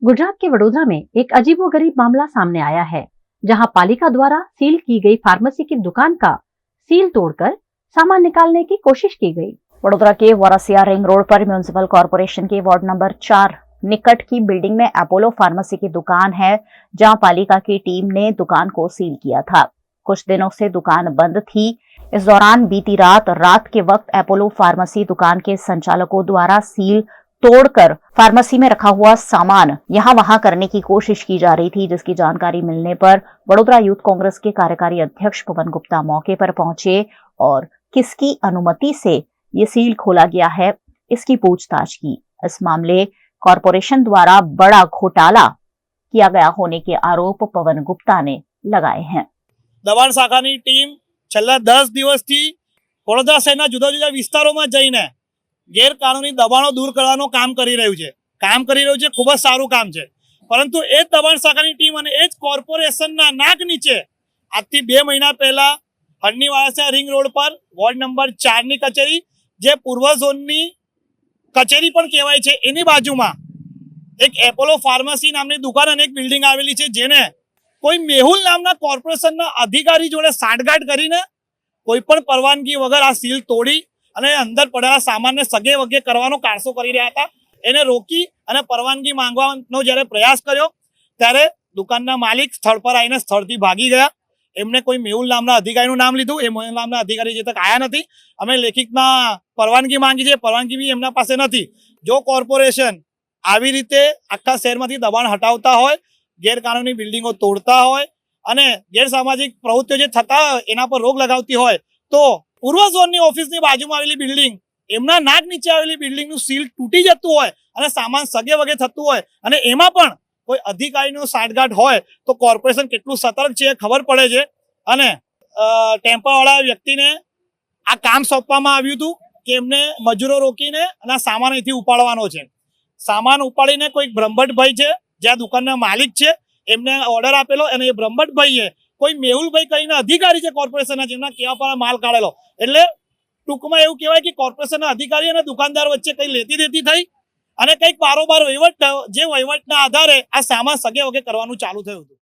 गुजरात के वडोदरा में एक अजीबोगरीब मामला सामने आया है, जहां पालिका द्वारा सील की गई फार्मेसी की दुकान का सील तोड़कर सामान निकालने की कोशिश की गई। वडोदरा के वरसिया रिंग रोड पर म्युनिसिपल कॉर्पोरेशन के वार्ड नंबर 4 निकट की बिल्डिंग में अपोलो फार्मेसी की दुकान है, जहां पालिका की टीम ने दुकान को सील किया था। कुछ दिनों से दुकान बंद थी। इस दौरान बीती रात के वक्त अपोलो फार्मेसी दुकान के संचालकों द्वारा सील तोड़कर फार्मेसी में रखा हुआ सामान यहां वहां करने की कोशिश की जा रही थी, जिसकी जानकारी मिलने पर वडोदरा यूथ कांग्रेस के कार्यकारी अध्यक्ष पवन गुप्ता मौके पर पहुंचे और किसकी अनुमति से ये सील खोला गया है, इसकी पूछताछ की। इस मामले कॉर्पोरेशन द्वारा बड़ा घोटाला किया गया होने के आरोप पवन गुप्ता ने लगाए हैं। दबाण शाखानी टीम छेल्ला 10 દિવસથી વડોદરા શહેરના જુદા જુદા વિસ્તારોમાં જઈને ગેરકાનૂની દબાણો દૂર કરવાનું કામ કરી રહ્યું છે ખૂબ જ સારું કામ છે। પરંતુ એ જ દબાણ શાખાની ટીમ અને એ જ કોર્પોરેશનના નાક નીચે આજથી 2 મહિના પહેલા હરણીવાળા રિંગ રોડ પર વોર્ડ નંબર 4 ની કચેરી, જે પૂર્વ ઝોનની કચેરી પણ કહેવાય છે, એની બાજુમાં એક એપોલો ફાર્મસી નામની દુકાન અને એક બિલ્ડિંગ આવેલી છે, જેને કોઈ મેહુલ નામના કોર્પોરેશનના અધિકારી જોડે સાંઠગાંઠ કરીને કોઈ પણ પરવાનગી વગર આ સીલ તોડી અને અંદર પડેલા સામાનને સગે વગે કરવાનો કારસો કરી રહ્યા હતા। એને રોકી અને પરવાનગી માંગવાનો જ્યારે પ્રયાસ કર્યો ત્યારે દુકાનના માલિક સ્થળ પર આવીને સ્થળથી ભાગી ગયા। એમને કોઈ મેહુલ નામના અધિકારીનું નામ લીધું, એ મેહુલ નામના અધિકારી જે તક આવ્યા નથી। અમે લેખિતમાં પરવાનગી માંગી છે, પરવાનગી બી એમના પાસે નથી। જો કોર્પોરેશન આવી રીતે આખા શહેરમાંથી દબાણ હટાવતા હોય, ગેરકાનૂની બિલ્ડિંગો તોડતા હોય અને ગેરસામાજિક પ્રવૃત્તિઓ જે થતા હોય એના પર રોક લગાવતી હોય, તો પૂર્વ ઝોનની ઓફિસની બાજુમાં આવેલી બિલ્ડિંગ, એમના નાક નીચે આવેલી બિલ્ડિંગનું સીલ તૂટી જતું હોય અને સામાન સગે વગે થતું હોય અને એમાં પણ કોઈ અધિકારીનો સાંઠગાંઠ હોય તો કોર્પોરેશન કેટલું સતર્ક છે એ ખબર પડે છે। અને ટેમ્પાવાળા વ્યક્તિને આ કામ સોંપવામાં આવ્યું હતું કે એમને મજૂરો રોકીને અને આ સામાન અહીંથી ઉપાડવાનો છે। સામાન ઉપાડીને કોઈ બ્રહ્મભટ્ટભાઈ છે, જે આ દુકાનના માલિક છે, એમને ઓર્ડર આપેલો અને એ બ્રહ્મભટ્ટભાઈએ કોઈ મેહુલભાઈ કરીને અધિકારી છે કોર્પોરેશનના, જેમના કહેવા પર માલ કાઢેલો। એટલે ટૂંકમાં એવું કહેવાય કે કોર્પોરેશનના અધિકારી અને દુકાનદાર વચ્ચે કંઈ લેતી દેતી થઈ અને કંઈક બારોબાર વહીવટ થયો, જે વહીવટના આધારે આ સામાન સગે વગે કરવાનું ચાલુ થયું હતું।